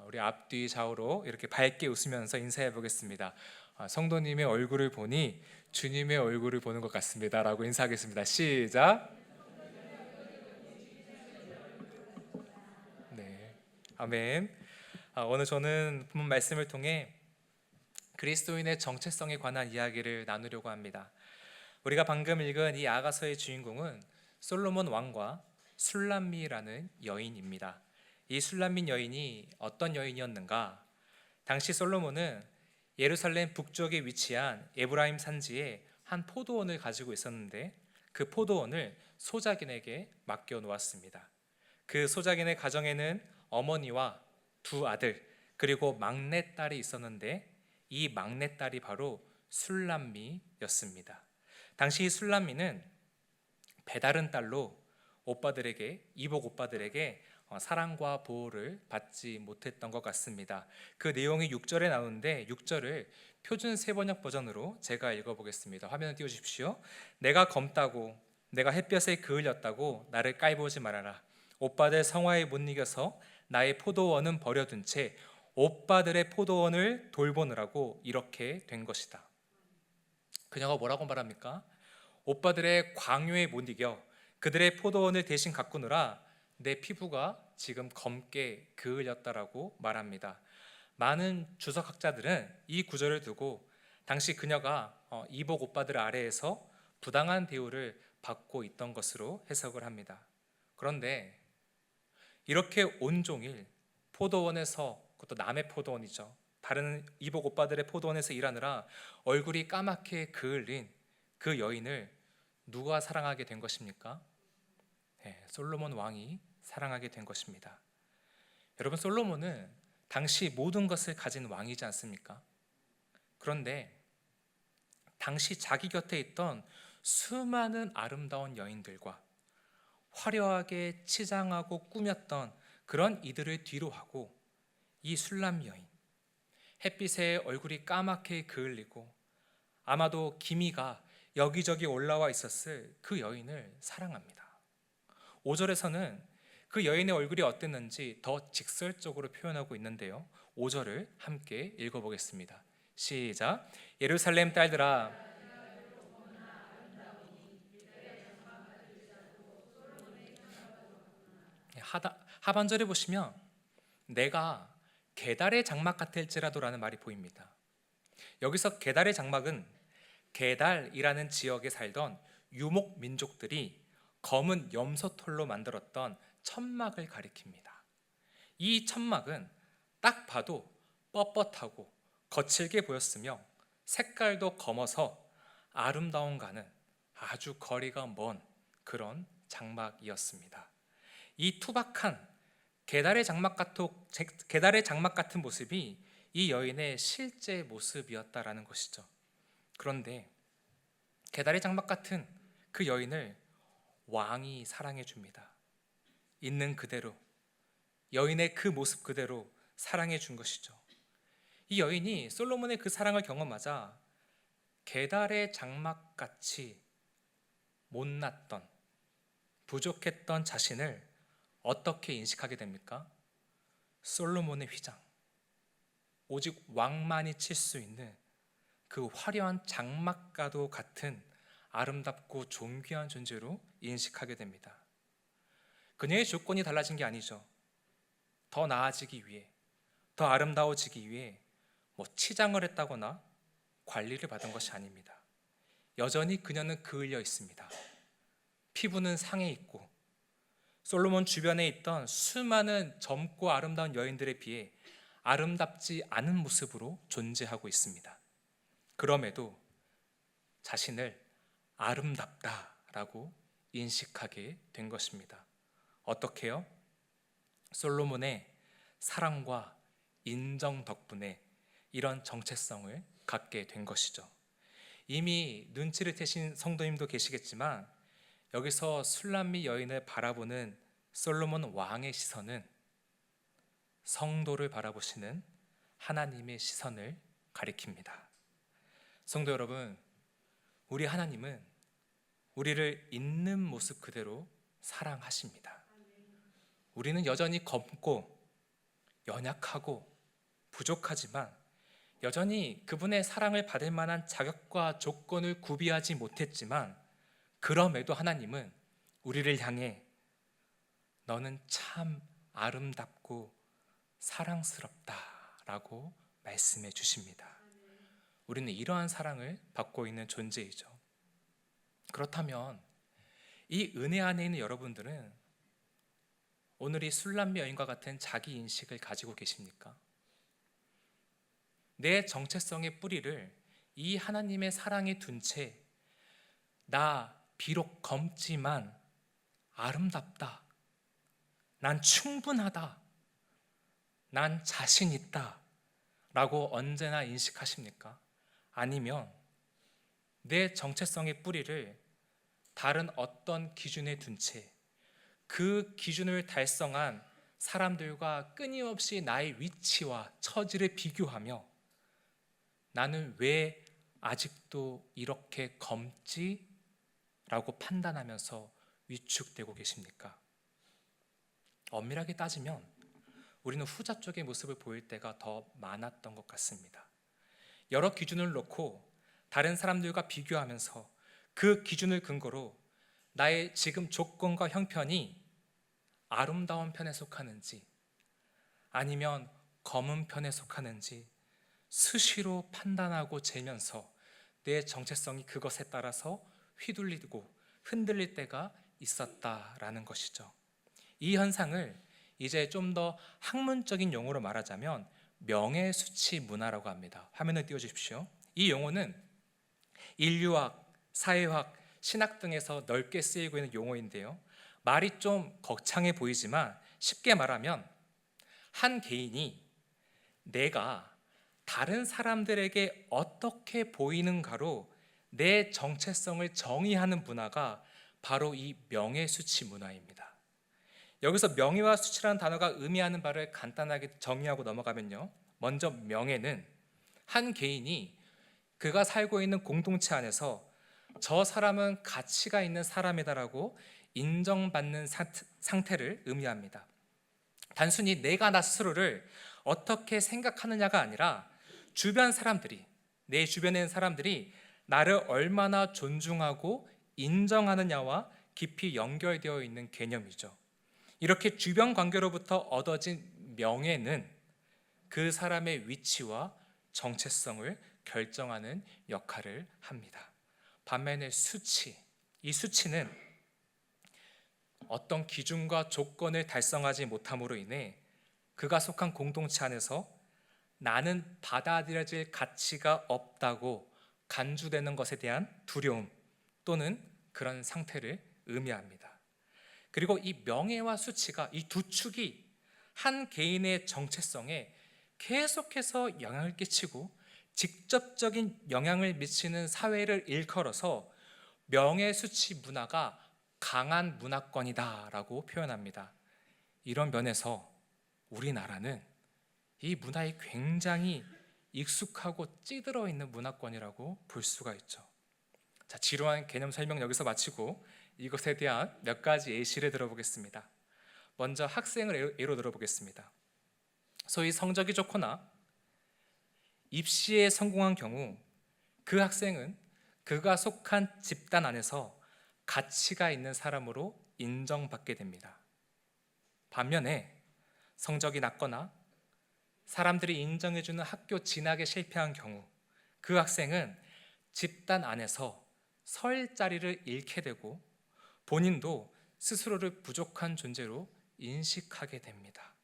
우리 앞뒤 좌우로 이렇게 밝게 웃으면서 인사해 보겠습니다. 성도님의 얼굴을 보니 주님의 얼굴을 보는 것 같습니다 라고 인사하겠습니다. 시작. 네, 아멘. 오늘 저는 본문 말씀을 통해 그리스도인의 정체성에 관한 이야기를 나누려고 합니다. 우리가 방금 읽은 이 아가서의 주인공은 솔로몬 왕과 술람미라는 여인입니다. 이 술람미 여인이 어떤 여인이었는가? 당시 솔로몬은 예루살렘 북쪽에 위치한 에브라임 산지에 한 포도원을 가지고 있었는데 그 포도원을 소작인에게 맡겨 놓았습니다. 그 소작인의 가정에는 어머니와 두 아들 그리고 막내딸이 있었는데 이 막내딸이 바로 술람미였습니다. 당시 술람미는 배다른 딸로 이복 오빠들에게 사랑과 보호를 받지 못했던 것 같습니다. 그 내용이 6절에 나오는데 6절을 표준 세번역 버전으로 제가 읽어보겠습니다. 화면을 띄워주십시오. 내가 검다고 내가 햇볕에 그을렸다고 나를 깔보지 말아라. 오빠들 성화에 못 이겨서 나의 포도원은 버려둔 채 오빠들의 포도원을 돌보느라고 이렇게 된 것이다. 그녀가 뭐라고 말합니까? 오빠들의 광요에 못 이겨 그들의 포도원을 대신 가꾸느라 내 피부가 지금 검게 그을렸다라고 말합니다. 많은 주석학자들은 이 구절을 두고 당시 그녀가 이복 오빠들 아래에서 부당한 대우를 받고 있던 것으로 해석을 합니다. 그런데 이렇게 온종일 포도원에서, 그것도 남의 포도원이죠, 다른 이복 오빠들의 포도원에서 일하느라 얼굴이 까맣게 그을린 그 여인을 누가 사랑하게 된 것입니까? 솔로몬 왕이 사랑하게 된 것입니다. 여러분, 솔로몬은 당시 모든 것을 가진 왕이지 않습니까? 그런데 당시 자기 곁에 있던 수많은 아름다운 여인들과 화려하게 치장하고 꾸몄던 그런 이들을 뒤로하고 이 술람 여인, 햇빛에 얼굴이 까맣게 그을리고 아마도 기미가 여기저기 올라와 있었을 그 여인을 사랑합니다. 5절에서는 그 여인의 얼굴이 어땠는지 더 직설적으로 표현하고 있는데요, 5절을 함께 읽어보겠습니다. 시작. 예루살렘 딸들아, 하반절에 보시면 내가 게달의 장막 같을지라도라는 말이 보입니다. 여기서 게달의 장막은 게달이라는 지역에 살던 유목 민족들이 검은 염소털로 만들었던 천막을 가리킵니다. 이 천막은 딱 봐도 뻣뻣하고 거칠게 보였으며 색깔도 검어서 아름다움과는 아주 거리가 먼 그런 장막이었습니다. 이 투박한 게달의 장막 같은 모습이 이 여인의 실제 모습이었다라는 것이죠. 그런데 게달의 장막 같은 그 여인을 왕이 사랑해 줍니다. 있는 그대로, 여인의 그 모습 그대로 사랑해 준 것이죠. 이 여인이 솔로몬의 그 사랑을 경험하자 게달의 장막같이 못났던, 부족했던 자신을 어떻게 인식하게 됩니까? 솔로몬의 휘장, 오직 왕만이 칠 수 있는 그 화려한 장막과도 같은 아름답고 존귀한 존재로 인식하게 됩니다. 그녀의 조건이 달라진 게 아니죠. 더 나아지기 위해, 더 아름다워지기 위해 치장을 했다거나 관리를 받은 것이 아닙니다. 여전히 그녀는 그을려 있습니다. 피부는 상해 있고 솔로몬 주변에 있던 수많은 젊고 아름다운 여인들에 비해 아름답지 않은 모습으로 존재하고 있습니다. 그럼에도 자신을 아름답다라고 인식하게 된 것입니다. 어떻게요? 솔로몬의 사랑과 인정 덕분에 이런 정체성을 갖게 된 것이죠. 이미 눈치를 채신 성도님도 계시겠지만 여기서 술람미 여인을 바라보는 솔로몬 왕의 시선은 성도를 바라보시는 하나님의 시선을 가리킵니다. 성도 여러분, 우리 하나님은 우리를 있는 모습 그대로 사랑하십니다. 우리는 여전히 검고 연약하고 부족하지만 여전히 그분의 사랑을 받을 만한 자격과 조건을 구비하지 못했지만 그럼에도 하나님은 우리를 향해 너는 참 아름답고 사랑스럽다라고 말씀해 주십니다. 우리는 이러한 사랑을 받고 있는 존재이죠. 그렇다면 이 은혜 안에 있는 여러분들은 오늘 이 술람미 여인과 같은 자기 인식을 가지고 계십니까? 내 정체성의 뿌리를 이 하나님의 사랑에 둔 채 나 비록 검지만 아름답다, 난 충분하다, 난 자신 있다 라고 언제나 인식하십니까? 아니면 내 정체성의 뿌리를 다른 어떤 기준에 둔 채 그 기준을 달성한 사람들과 끊임없이 나의 위치와 처지를 비교하며 나는 왜 아직도 이렇게 검지? 라고 판단하면서 위축되고 계십니까? 엄밀하게 따지면 우리는 후자 쪽의 모습을 보일 때가 더 많았던 것 같습니다. 여러 기준을 놓고 다른 사람들과 비교하면서 그 기준을 근거로 나의 지금 조건과 형편이 아름다운 편에 속하는지 아니면 검은 편에 속하는지 수시로 판단하고 재면서 내 정체성이 그것에 따라서 휘둘리고 흔들릴 때가 있었다라는 것이죠. 이 현상을 이제 좀 더 학문적인 용어로 말하자면 명예수치 문화라고 합니다. 화면을 띄워주십시오. 이 용어는 인류학, 사회학, 신학 등에서 넓게 쓰이고 있는 용어인데요. 말이 좀 거창해 보이지만 쉽게 말하면 한 개인이 내가 다른 사람들에게 어떻게 보이는가로 내 정체성을 정의하는 문화가 바로 이 명예수치 문화입니다. 여기서 명예와 수치라는 단어가 의미하는 바를 간단하게 정의하고 넘어가면요, 먼저 명예는 한 개인이 그가 살고 있는 공동체 안에서 저 사람은 가치가 있는 사람이다라고 인정받는 상태를 의미합니다. 단순히 내가 나 스스로를 어떻게 생각하느냐가 아니라 주변 사람들이, 내 주변에 있는 사람들이 나를 얼마나 존중하고 인정하느냐와 깊이 연결되어 있는 개념이죠. 이렇게 주변 관계로부터 얻어진 명예는 그 사람의 위치와 정체성을 결정하는 역할을 합니다. 반면에 수치, 이 수치는 어떤 기준과 조건을 달성하지 못함으로 인해 그가 속한 공동체 안에서 나는 받아들여질 가치가 없다고 간주되는 것에 대한 두려움 또는 그런 상태를 의미합니다. 그리고 이 명예와 수치가, 이 두 축이 한 개인의 정체성에 계속해서 영향을 끼치고 직접적인 영향을 미치는 사회를 일컬어서 명예수치 문화가 강한 문화권이다라고 표현합니다. 이런 면에서 우리나라는 이 문화에 굉장히 익숙하고 찌들어 있는 문화권이라고 볼 수가 있죠. 자, 지루한 개념 설명 여기서 마치고 이것에 대한 몇 가지 예시를 들어보겠습니다. 먼저 학생을 예로 들어보겠습니다. 소위 성적이 좋거나 입시에 성공한 경우 그 학생은 그가 속한 집단 안에서 가치가 있는 사람으로 인정받게 됩니다. 반면에 성적이 낮거나 사람들이 인정해주는 학교 진학에 실패한 경우 그 학생은 집단 안에서 설 자리를 잃게 되고 본인도 스스로를 부족한 존재로 인식하게 됩니다.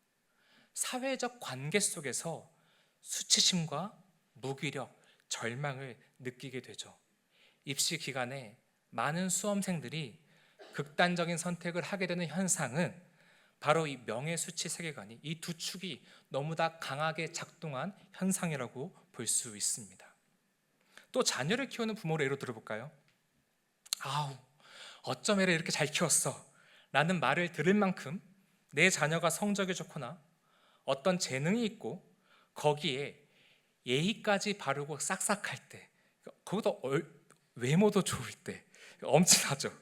사회적 관계 속에서 수치심과 무기력, 절망을 느끼게 되죠. 입시 기간에 많은 수험생들이 극단적인 선택을 하게 되는 현상은 바로 이 명예수치 세계관이, 이 두 축이 너무 다 강하게 작동한 현상이라고 볼 수 있습니다. 또 자녀를 키우는 부모를 예로 들어볼까요? 아우, 어쩜 애를 이렇게 잘 키웠어 라는 말을 들을 만큼 내 자녀가 성적이 좋거나 어떤 재능이 있고 거기에 예의까지 바르고 싹싹할 때, 거기도 외모도 좋을 때 엄친하죠.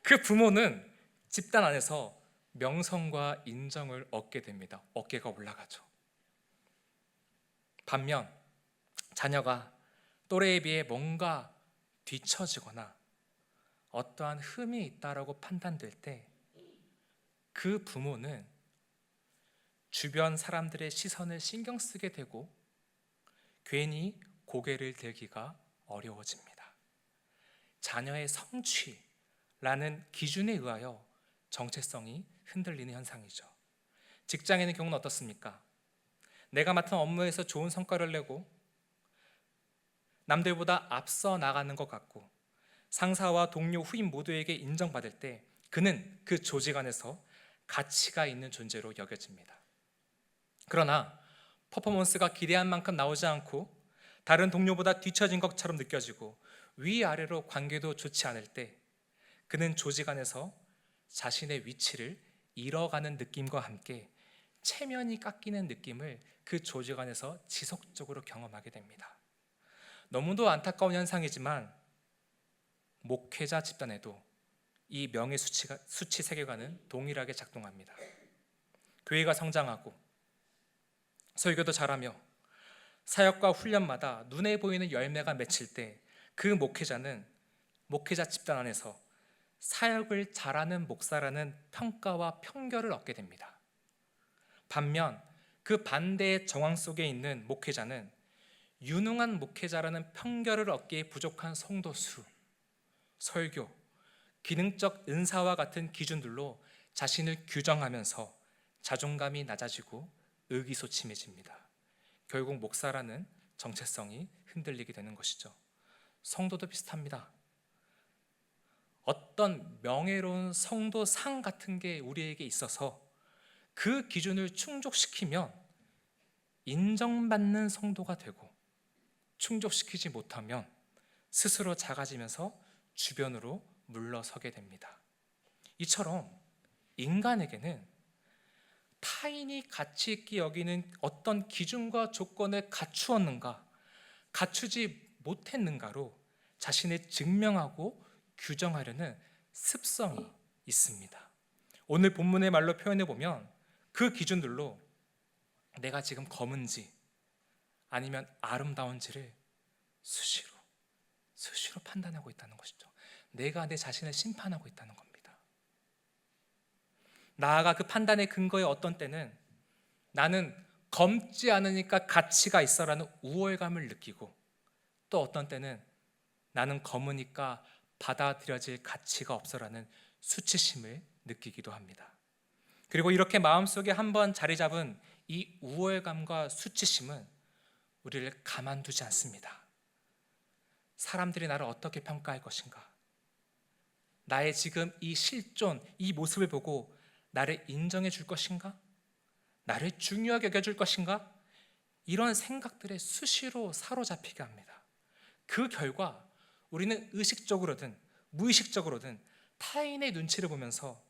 그 부모는 집단 안에서 명성과 인정을 얻게 됩니다. 어깨가 올라가죠. 반면 자녀가 또래에 비해 뭔가 뒤처지거나 어떠한 흠이 있다라고 판단될 때 그 부모는 주변 사람들의 시선을 신경 쓰게 되고 괜히 고개를 들기가 어려워집니다. 자녀의 성취라는 기준에 의하여 정체성이 흔들리는 현상이죠. 직장인의 경우는 어떻습니까? 내가 맡은 업무에서 좋은 성과를 내고 남들보다 앞서 나가는 것 같고 상사와 동료, 후임 모두에게 인정받을 때 그는 그 조직 안에서 가치가 있는 존재로 여겨집니다. 그러나 퍼포먼스가 기대한 만큼 나오지 않고 다른 동료보다 뒤처진 것처럼 느껴지고 위아래로 관계도 좋지 않을 때 그는 조직 안에서 자신의 위치를 잃어가는 느낌과 함께 체면이 깎이는 느낌을 그 조직 안에서 지속적으로 경험하게 됩니다. 너무도 안타까운 현상이지만 목회자 집단에도 이 명예 수치 세계관은 동일하게 작동합니다. 교회가 성장하고 설교도 잘하며 사역과 훈련마다 눈에 보이는 열매가 맺힐 때 그 목회자는 목회자 집단 안에서 사역을 잘하는 목사라는 평가와 편결을 얻게 됩니다. 반면 그 반대의 정황 속에 있는 목회자는 유능한 목회자라는 편결을 얻기에 부족한 성도 수, 설교, 기능적 은사와 같은 기준들로 자신을 규정하면서 자존감이 낮아지고 의기소침해집니다. 결국 목사라는 정체성이 흔들리게 되는 것이죠. 성도도 비슷합니다. 어떤 명예로운 성도상 같은 게 우리에게 있어서 그 기준을 충족시키면 인정받는 성도가 되고 충족시키지 못하면 스스로 작아지면서 주변으로 물러서게 됩니다. 이처럼 인간에게는 타인이 가치 있게 여기는 어떤 기준과 조건을 갖추었는가, 갖추지 못했는가로 자신을 증명하고 규정하려는 습성이 있습니다. 오늘 본문의 말로 표현해 보면 그 기준들로 내가 지금 검은지 아니면 아름다운지를 수시로 판단하고 있다는 것이죠. 내가 내 자신을 심판하고 있다는 겁니다. 나아가 그 판단의 근거에 어떤 때는 나는 검지 않으니까 가치가 있어라는 우월감을 느끼고 또 어떤 때는 나는 검으니까 받아들여질 가치가 없어라는 수치심을 느끼기도 합니다. 그리고 이렇게 마음속에 한번 자리 잡은 이 우월감과 수치심은 우리를 가만두지 않습니다. 사람들이 나를 어떻게 평가할 것인가? 나의 지금 이 실존, 이 모습을 보고 나를 인정해 줄 것인가? 나를 중요하게 여겨줄 것인가? 이런 생각들에 수시로 사로잡히게 합니다. 그 결과 우리는 의식적으로든 무의식적으로든 타인의 눈치를 보면서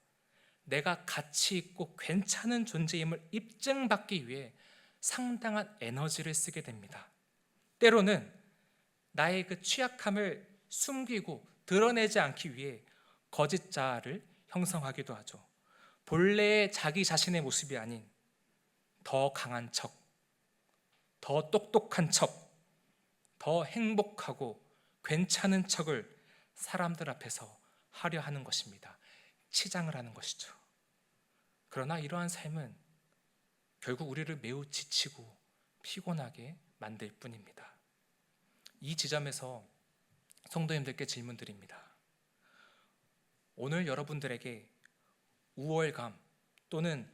내가 가치 있고 괜찮은 존재임을 입증받기 위해 상당한 에너지를 쓰게 됩니다. 때로는 나의 그 취약함을 숨기고 드러내지 않기 위해 거짓 자아를 형성하기도 하죠. 본래의 자기 자신의 모습이 아닌 더 강한 척, 더 똑똑한 척, 더 행복하고 괜찮은 척을 사람들 앞에서 하려 하는 것입니다. 치장을 하는 것이죠. 그러나 이러한 삶은 결국 우리를 매우 지치고 피곤하게 만들 뿐입니다. 이 지점에서 성도님들께 질문드립니다. 오늘 여러분들에게 우월감 또는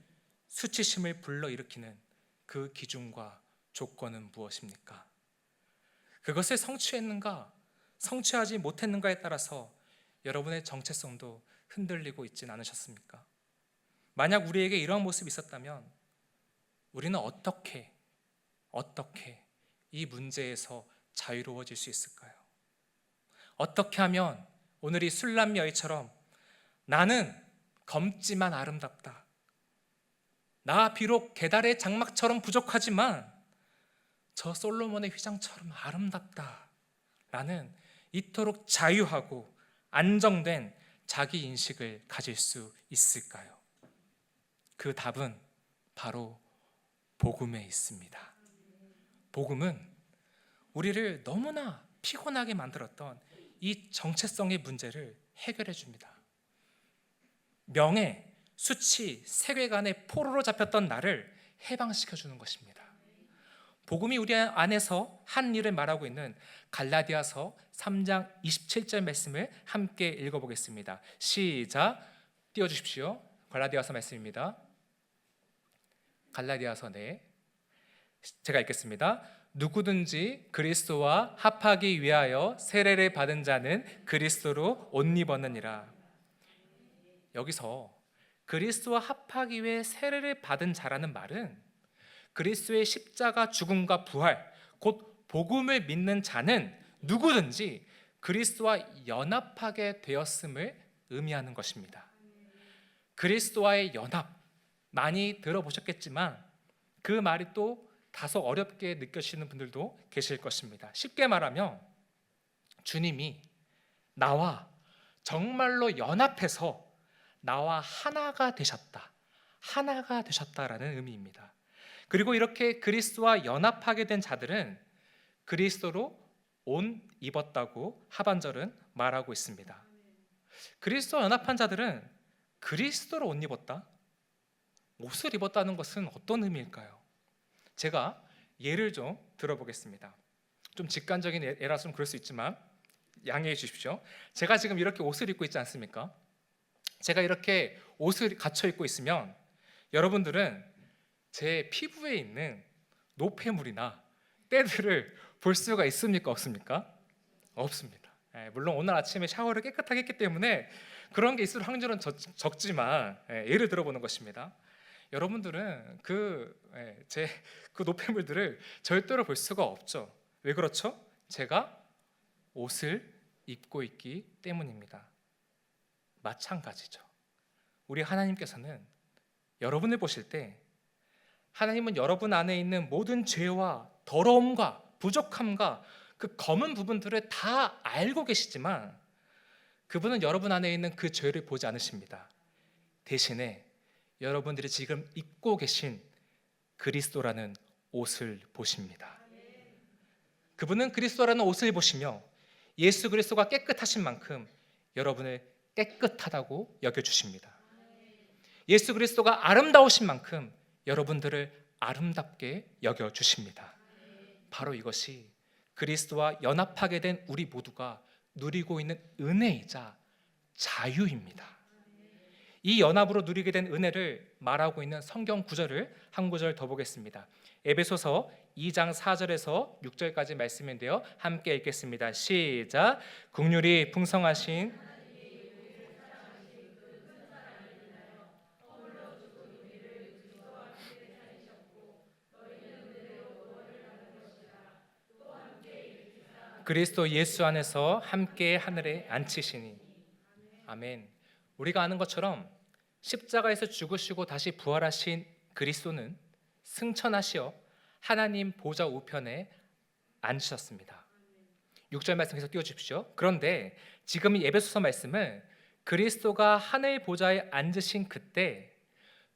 수치심을 불러일으키는 그 기준과 조건은 무엇입니까? 그것을 성취했는가, 성취하지 못했는가에 따라서 여러분의 정체성도 흔들리고 있진 않으셨습니까? 만약 우리에게 이러한 모습이 있었다면 우리는 어떻게 이 문제에서 자유로워질 수 있을까요? 어떻게 하면 오늘 이 술람 여인처럼 나는 검지만 아름답다. 나 비록 계달의 장막처럼 부족하지만 저 솔로몬의 휘장처럼 아름답다. 라는 이토록 자유하고 안정된 자기 인식을 가질 수 있을까요? 그 답은 바로 복음에 있습니다. 복음은 우리를 너무나 피곤하게 만들었던 이 정체성의 문제를 해결해 줍니다. 명예, 수치, 세계관의 포로로 잡혔던 나를 해방시켜 주는 것입니다. 복음이 우리 안에서 한 일을 말하고 있는 갈라디아서 3장 27절 말씀을 함께 읽어보겠습니다. 시작, 띄워주십시오. 갈라디아서 말씀입니다. 갈라디아서 제가 읽겠습니다. 누구든지 그리스도와 합하기 위하여 세례를 받은 자는 그리스도로 옷 입었느니라. 여기서 그리스도와 합하기 위해 세례를 받은 자라는 말은 그리스도의 십자가 죽음과 부활, 곧 복음을 믿는 자는 누구든지 그리스도와 연합하게 되었음을 의미하는 것입니다. 그리스도와의 연합, 많이 들어보셨겠지만 그 말이 또 다소 어렵게 느껴지는 분들도 계실 것입니다. 쉽게 말하면 주님이 나와 정말로 연합해서 나와 하나가 되셨다라는 의미입니다. 그리고 이렇게 그리스도와 연합하게 된 자들은 그리스도로 옷 입었다고 하반절은 말하고 있습니다. 그리스도와 연합한 자들은 그리스도로 옷 입었다? 옷을 입었다는 것은 어떤 의미일까요? 제가 예를 좀 들어보겠습니다. 좀 직관적인 예라서 좀 그럴 수 있지만 양해해 주십시오. 제가 지금 이렇게 옷을 입고 있지 않습니까? 제가 이렇게 옷을 갖춰 입고 있으면 여러분들은 제 피부에 있는 노폐물이나 때들을 볼 수가 있습니까? 없습니까? 없습니다. 물론 오늘 아침에 샤워를 깨끗하게 했기 때문에 그런 게 있을 확률은 적지만 예를 들어보는 것입니다. 여러분들은 그 노폐물들을 절대로 볼 수가 없죠. 왜 그렇죠? 제가 옷을 입고 있기 때문입니다. 마찬가지죠. 우리 하나님께서는 여러분을 보실 때 하나님은 여러분 안에 있는 모든 죄와 더러움과 부족함과 그 검은 부분들을 다 알고 계시지만 그분은 여러분 안에 있는 그 죄를 보지 않으십니다. 대신에 여러분들이 지금 입고 계신 그리스도라는 옷을 보십니다. 그분은 그리스도라는 옷을 보시며 예수 그리스도가 깨끗하신 만큼 여러분을 깨끗하다고 여겨주십니다. 예수 그리스도가 아름다우신 만큼 여러분들을 아름답게 여겨주십니다. 바로 이것이 그리스도와 연합하게 된 우리 모두가 누리고 있는 은혜이자 자유입니다. 이 연합으로 누리게 된 은혜를 말하고 있는 성경 구절을 한 구절 더 보겠습니다. 에베소서 2장 4절에서 6절까지 말씀인데요. 함께 읽겠습니다. 시작. 긍휼이 풍성하신 그리스도 예수 안에서 함께 하늘에 앉히시니. 아멘. 우리가 아는 것처럼 십자가에서 죽으시고 다시 부활하신 그리스도는 승천하시어 하나님 보좌 우편에 앉으셨습니다. 6절 말씀 계속 띄워주십시오. 그런데 지금 이 에베소서 말씀은 그리스도가 하늘 보좌에 앉으신 그때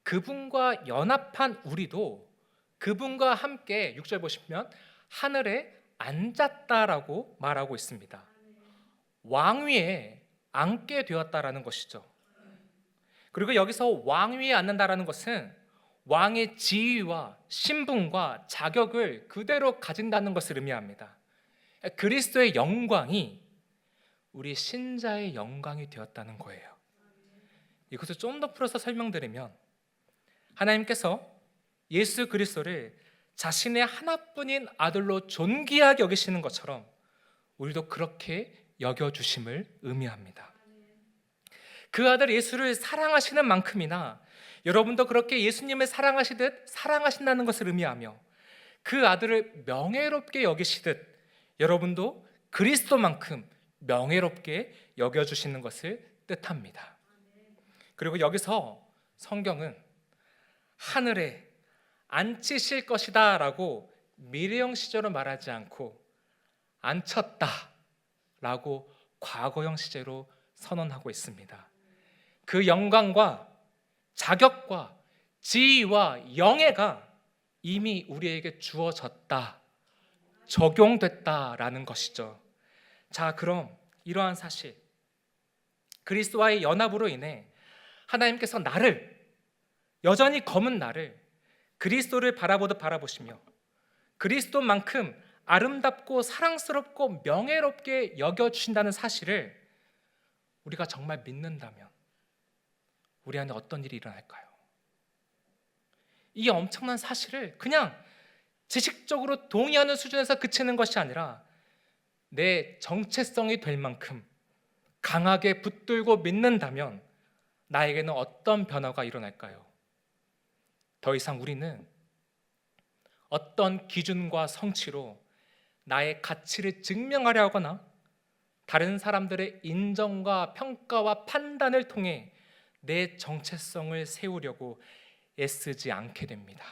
그분과 연합한 우리도 그분과 함께 6절 보시면 하늘에 앉았다라고 말하고 있습니다. 왕위에 앉게 되었다라는 것이죠. 그리고 여기서 왕위에 앉는다라는 것은 왕의 지위와 신분과 자격을 그대로 가진다는 것을 의미합니다. 그리스도의 영광이 우리 신자의 영광이 되었다는 거예요. 이것을 좀 더 풀어서 설명드리면 하나님께서 예수 그리스도를 자신의 하나뿐인 아들로 존귀하게 여기시는 것처럼 우리도 그렇게 여겨주심을 의미합니다. 그 아들 예수를 사랑하시는 만큼이나 여러분도 그렇게 예수님을 사랑하시듯 사랑하신다는 것을 의미하며 그 아들을 명예롭게 여기시듯 여러분도 그리스도만큼 명예롭게 여겨주시는 것을 뜻합니다. 그리고 여기서 성경은 하늘에 앉히실 것이다 라고 미래형 시제로 말하지 않고 앉혔다 라고 과거형 시제로 선언하고 있습니다. 그 영광과 자격과 지위와 영예가 이미 우리에게 주어졌다, 적용됐다라는 것이죠. 자, 그럼 이러한 사실, 그리스도와의 연합으로 인해 하나님께서 나를, 여전히 검은 나를 그리스도를 바라보듯 바라보시며 그리스도만큼 아름답고 사랑스럽고 명예롭게 여겨주신다는 사실을 우리가 정말 믿는다면 우리 안에 어떤 일이 일어날까요? 이 엄청난 사실을 그냥 지식적으로 동의하는 수준에서 그치는 것이 아니라 내 정체성이 될 만큼 강하게 붙들고 믿는다면 나에게는 어떤 변화가 일어날까요? 더 이상 우리는 어떤 기준과 성취로 나의 가치를 증명하려 하거나 다른 사람들의 인정과 평가와 판단을 통해 내 정체성을 세우려고 애쓰지 않게 됩니다.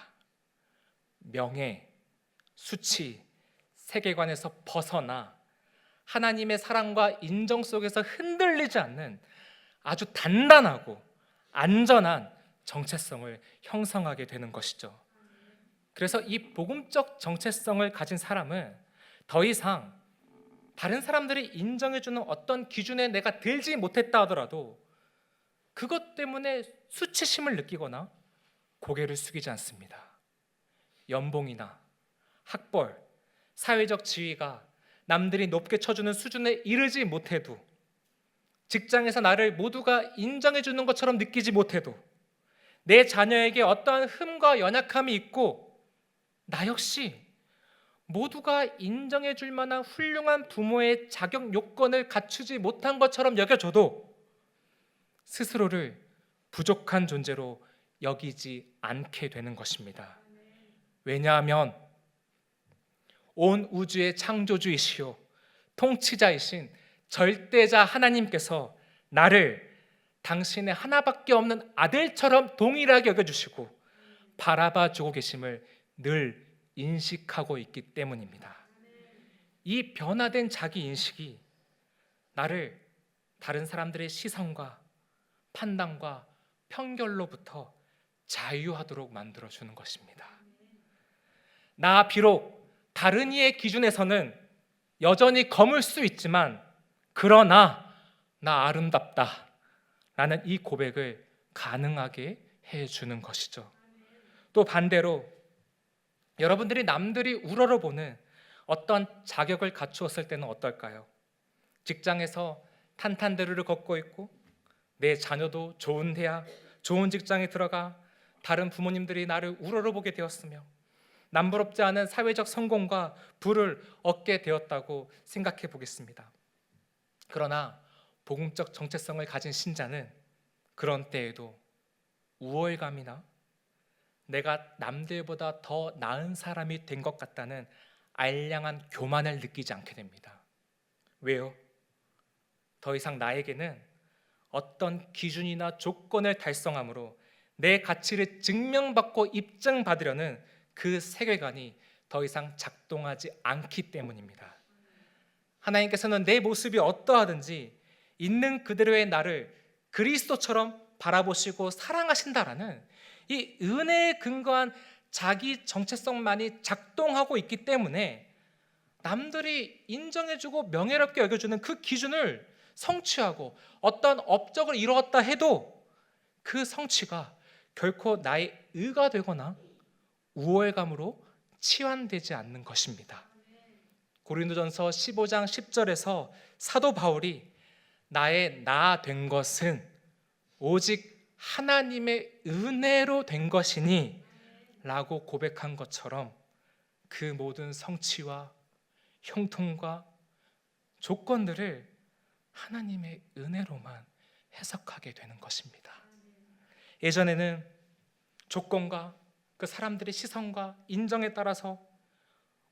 명예, 수치, 세계관에서 벗어나 하나님의 사랑과 인정 속에서 흔들리지 않는 아주 단단하고 안전한 정체성을 형성하게 되는 것이죠. 그래서 이 복음적 정체성을 가진 사람은 더 이상 다른 사람들이 인정해주는 어떤 기준에 내가 들지 못했다 하더라도 그것 때문에 수치심을 느끼거나 고개를 숙이지 않습니다. 연봉이나 학벌, 사회적 지위가 남들이 높게 쳐주는 수준에 이르지 못해도, 직장에서 나를 모두가 인정해주는 것처럼 느끼지 못해도, 내 자녀에게 어떠한 흠과 연약함이 있고 나 역시 모두가 인정해 줄 만한 훌륭한 부모의 자격 요건을 갖추지 못한 것처럼 여겨져도 스스로를 부족한 존재로 여기지 않게 되는 것입니다. 왜냐하면 온 우주의 창조주이시오 통치자이신 절대자 하나님께서 나를 당신의 하나밖에 없는 아들처럼 동일하게 여겨주시고 바라봐 주고 계심을 늘 인식하고 있기 때문입니다. 이 변화된 자기 인식이 나를 다른 사람들의 시선과 판단과 편견로부터 자유하도록 만들어주는 것입니다. 나 비록 다른 이의 기준에서는 여전히 검을 수 있지만 그러나 나 아름답다 라는 이 고백을 가능하게 해주는 것이죠. 또 반대로 여러분들이 남들이 우러러보는 어떤 자격을 갖추었을 때는 어떨까요? 직장에서 탄탄대로를 걷고 있고 내 자녀도 좋은 대학, 좋은 직장에 들어가 다른 부모님들이 나를 우러러보게 되었으며 남부럽지 않은 사회적 성공과 부를 얻게 되었다고 생각해 보겠습니다. 그러나 복음적 정체성을 가진 신자는 그런 때에도 우월감이나 내가 남들보다 더 나은 사람이 된 것 같다는 알량한 교만을 느끼지 않게 됩니다. 왜요? 더 이상 나에게는 어떤 기준이나 조건을 달성함으로 내 가치를 증명받고 입증받으려는 그 세계관이 더 이상 작동하지 않기 때문입니다. 하나님께서는 내 모습이 어떠하든지 있는 그대로의 나를 그리스도처럼 바라보시고 사랑하신다라는 이 은혜에 근거한 자기 정체성만이 작동하고 있기 때문에 남들이 인정해주고 명예롭게 여겨주는 그 기준을 성취하고 어떤 업적을 이루었다 해도 그 성취가 결코 나의 의가 되거나 우월감으로 치환되지 않는 것입니다. 고린도전서 15장 10절에서 사도 바울이 나의 나 된 것은 오직 하나님의 은혜로 된 것이니 라고 고백한 것처럼 그 모든 성취와 형통과 조건들을 하나님의 은혜로만 해석하게 되는 것입니다. 예전에는 조건과 그 사람들의 시선과 인정에 따라서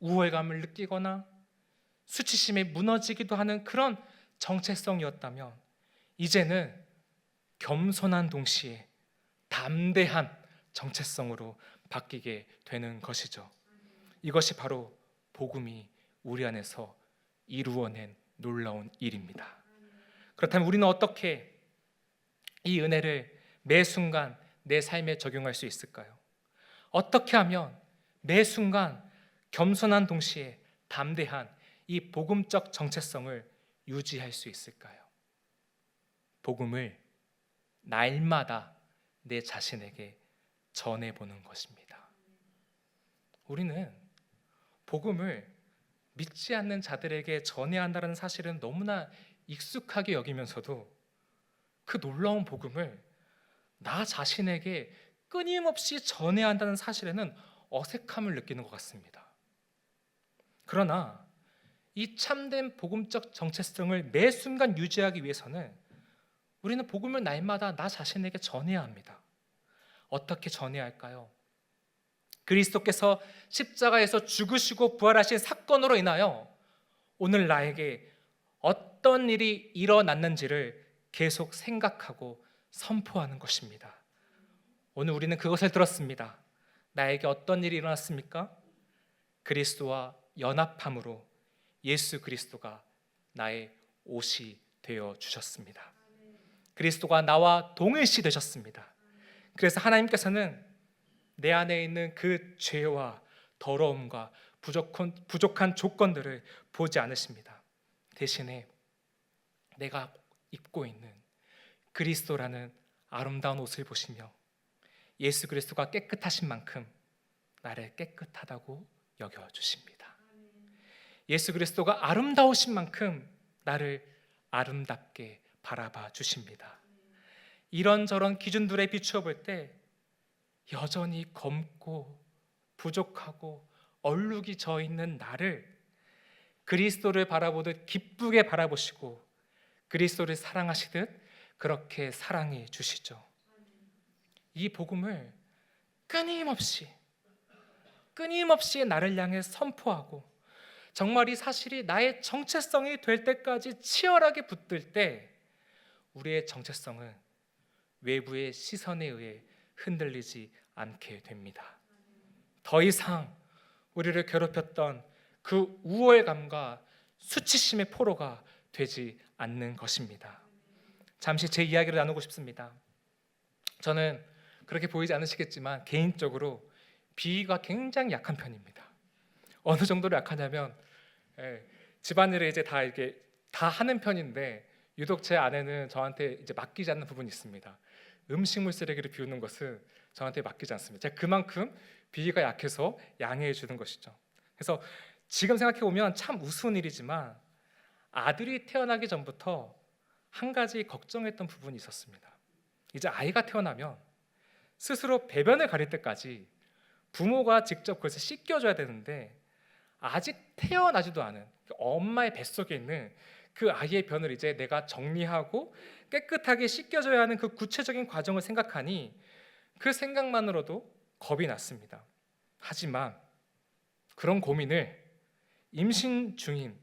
우월감을 느끼거나 수치심에 무너지기도 하는 그런 정체성이었다면 이제는 겸손한 동시에 담대한 정체성으로 바뀌게 되는 것이죠. 이것이 바로 복음이 우리 안에서 이루어낸 놀라운 일입니다. 그렇다면 우리는 어떻게 이 은혜를 매 순간 내 삶에 적용할 수 있을까요? 어떻게 하면 매 순간 겸손한 동시에 담대한 이 복음적 정체성을 유지할 수 있을까요? 복음을 날마다 내 자신에게 전해보는 것입니다. 우리는 복음을 믿지 않는 자들에게 전해야 한다는 사실은 너무나 익숙하게 여기면서도 그 놀라운 복음을 나 자신에게 끊임없이 전해야 한다는 사실에는 어색함을 느끼는 것 같습니다. 그러나 이 참된 복음적 정체성을 매 순간 유지하기 위해서는 우리는 복음을 날마다 나 자신에게 전해야 합니다. 어떻게 전해야 할까요? 그리스도께서 십자가에서 죽으시고 부활하신 사건으로 인하여 오늘 나에게 어떤 일이 일어났는지를 계속 생각하고 선포하는 것입니다. 오늘 우리는 그것을 들었습니다. 나에게 어떤 일이 일어났습니까? 그리스도와 연합함으로 예수 그리스도가 나의 옷이 되어 주셨습니다. 그리스도가 나와 동일시 되셨습니다. 그래서 하나님께서는 내 안에 있는 그 죄와 더러움과 부족한 조건들을 보지 않으십니다. 대신에 내가 입고 있는 그리스도라는 아름다운 옷을 보시며 예수 그리스도가 깨끗하신 만큼 나를 깨끗하다고 여겨주십니다. 예수 그리스도가 아름다우신 만큼 나를 아름답게 바라봐 주십니다. 이런저런 기준들에 비추어 볼 때 여전히 검고 부족하고 얼룩이 져 있는 나를 그리스도를 바라보듯 기쁘게 바라보시고 그리스도를 사랑하시듯 그렇게 사랑해 주시죠. 이 복음을 끊임없이 나를 향해 선포하고 정말 이 사실이 나의 정체성이 될 때까지 치열하게 붙들 때 우리의 정체성은 외부의 시선에 의해 흔들리지 않게 됩니다. 더 이상 우리를 괴롭혔던 그 우월감과 수치심의 포로가 되지 않는 것입니다. 잠시 제 이야기를 나누고 싶습니다. 저는 그렇게 보이지 않으시겠지만 개인적으로 비위가 굉장히 약한 편입니다. 어느 정도로 약하냐면 집안일을 이제 다 하는 편인데 유독 제 아내는 저한테 이제 맡기지 않는 부분이 있습니다. 음식물 쓰레기를 비우는 것은 저한테 맡기지 않습니다. 제가 그만큼 비위가 약해서 양해해 주는 것이죠. 그래서 지금 생각해 보면 참 우스운 일이지만 아들이 태어나기 전부터 한 가지 걱정했던 부분이 있었습니다. 이제 아이가 태어나면 스스로 배변을 가릴 때까지 부모가 직접 그것을 씻겨줘야 되는데 아직 태어나지도 않은 엄마의 뱃속에 있는 그 아이의 변을 이제 내가 정리하고 깨끗하게 씻겨줘야 하는 그 구체적인 과정을 생각하니 그 생각만으로도 겁이 났습니다. 하지만 그런 고민을 임신 중인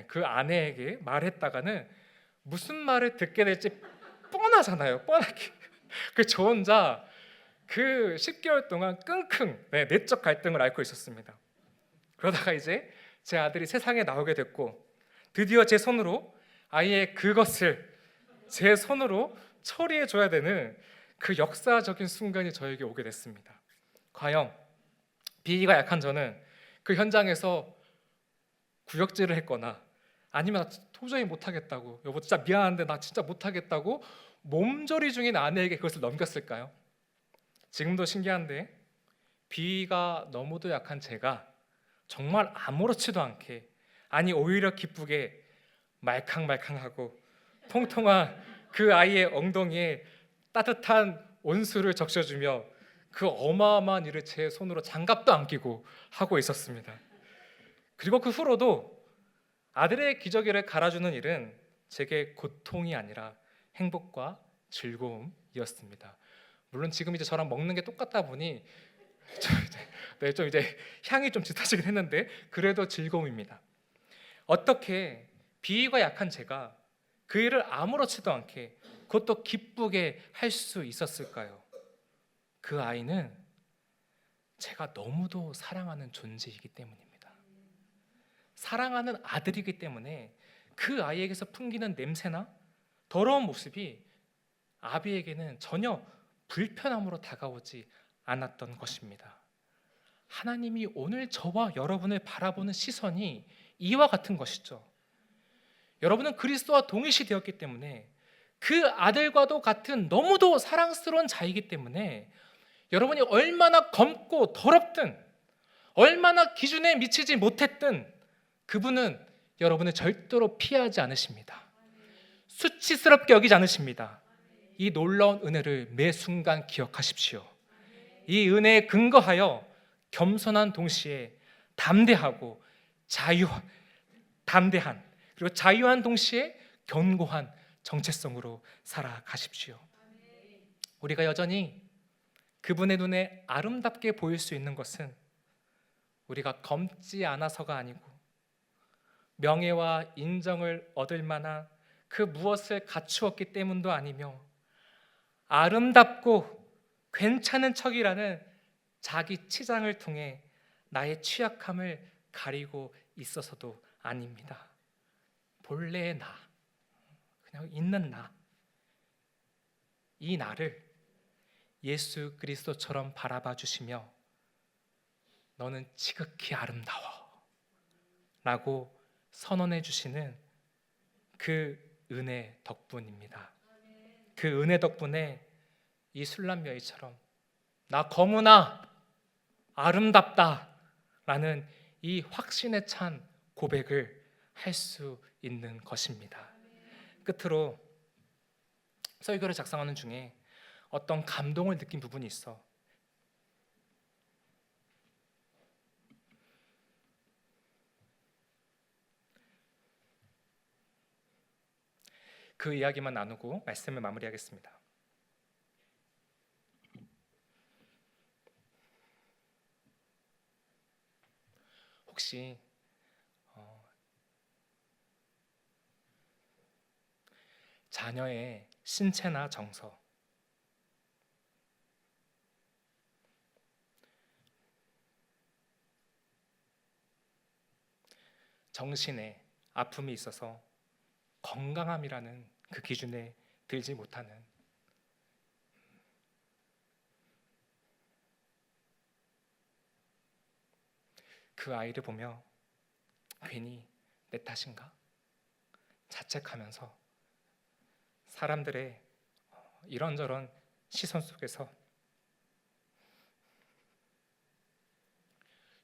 그 아내에게 말했다가는 무슨 말을 듣게 될지 뻔하잖아요. 뻔하게. 저 혼자 그 10개월 동안 끙끙 내적 갈등을 앓고 있었습니다. 그러다가 이제 제 아들이 세상에 나오게 됐고 드디어 제 손으로 아이의 그것을 제 손으로 처리해 줘야 되는 그 역사적인 순간이 저에게 오게 됐습니다. 과연 비위가 약한 저는 그 현장에서 구역질을 했거나 아니면 나 도저히 못하겠다고 여보 진짜 미안한데 나 진짜 못하겠다고 몸조리 중인 아내에게 그것을 넘겼을까요? 지금도 신기한데 비위가 너무도 약한 제가 정말 아무렇지도 않게 아니 오히려 기쁘게 말캉말캉하고 통통한 그 아이의 엉덩이에 따뜻한 온수를 적셔주며 그 어마어마한 일을 제 손으로 장갑도 안 끼고 하고 있었습니다. 그리고 그 후로도 아들의 기저귀를 갈아주는 일은 제게 고통이 아니라 행복과 즐거움이었습니다. 물론 지금 이제 저랑 먹는 게 똑같다 보니 좀 이제 향이 좀 짙어지긴 했는데 그래도 즐거움입니다. 어떻게 비위가 약한 제가 그 일을 아무렇지도 않게 그것도 기쁘게 할 수 있었을까요? 그 아이는 제가 너무도 사랑하는 존재이기 때문입니다. 사랑하는 아들이기 때문에 그 아이에게서 풍기는 냄새나 더러운 모습이 아비에게는 전혀 불편함으로 다가오지 않았던 것입니다. 하나님이 오늘 저와 여러분을 바라보는 시선이 이와 같은 것이죠. 여러분은 그리스도와 동일시 되었기 때문에 그 아들과도 같은 너무도 사랑스러운 자이기 때문에 여러분이 얼마나 검고 더럽든 얼마나 기준에 미치지 못했든 그분은 여러분을 절대로 피하지 않으십니다. 수치스럽게 여기지 않으십니다. 이 놀라운 은혜를 매 순간 기억하십시오. 이 은혜에 근거하여 겸손한 동시에 담대하고 담대한 그리고 자유한 동시에 견고한 정체성으로 살아가십시오. 우리가 여전히 그분의 눈에 아름답게 보일 수 있는 것은 우리가 검지 않아서가 아니고 명예와 인정을 얻을 만한 그 무엇을 갖추었기 때문도 아니며 아름답고 괜찮은 척이라는 자기 치장을 통해 나의 취약함을 가리고 있어서도 아닙니다. 본래의 나, 그냥 있는 나, 이 나를 예수 그리스도처럼 바라봐 주시며 너는 지극히 아름다워 라고 선언해 주시는 그 은혜 덕분입니다. 그 은혜 덕분에 이 술람여인처럼 나 거무나 아름답다 라는 이 확신에 찬 고백을 할 수 있는 것입니다. 끝으로 설교를 작성하는 중에 어떤 감동을 느낀 부분이 있어 그 이야기만 나누고 말씀을 마무리하겠습니다. 혹시 자녀의 신체나 정서, 정신에 아픔이 있어서 건강함이라는 그 기준에 들지 못하는 그 아이를 보며 괜히 내 탓인가? 자책하면서 사람들의 이런저런 시선 속에서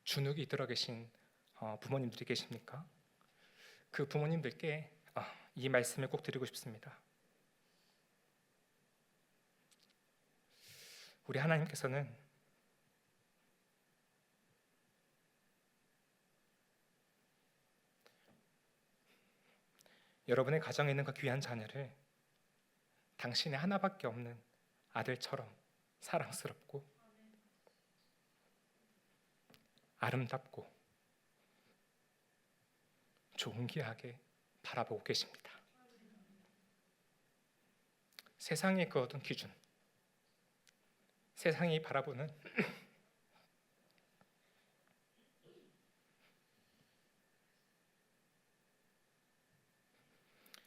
주눅이 들어 계신 부모님들이 계십니까? 그 부모님들께 이 말씀을 꼭 드리고 싶습니다. 우리 하나님께서는 여러분의 가정에 있는 그 귀한 자녀를 당신의 하나밖에 없는 아들처럼 사랑스럽고 아름답고 존귀하게 바라보고 계십니다. 세상의 그 어떤 기준, 세상이 바라보는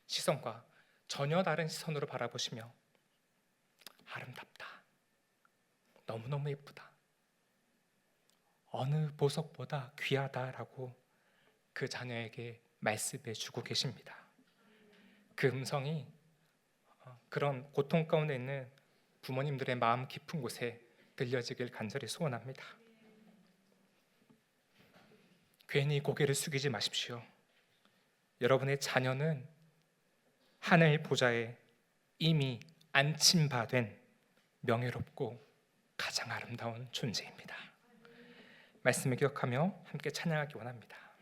시선과 전혀 다른 시선으로 바라보시며 아름답다, 너무너무 예쁘다, 어느 보석보다 귀하다라고 그 자녀에게 말씀해 주고 계십니다. 그 음성이 그런 고통 가운데 있는 부모님들의 마음 깊은 곳에 들려지길 간절히 소원합니다. 괜히 고개를 숙이지 마십시오. 여러분의 자녀는 하늘 보좌에 이미 안침받은 명예롭고 가장 아름다운 존재입니다. 말씀을 기억하며 함께 찬양하기 원합니다.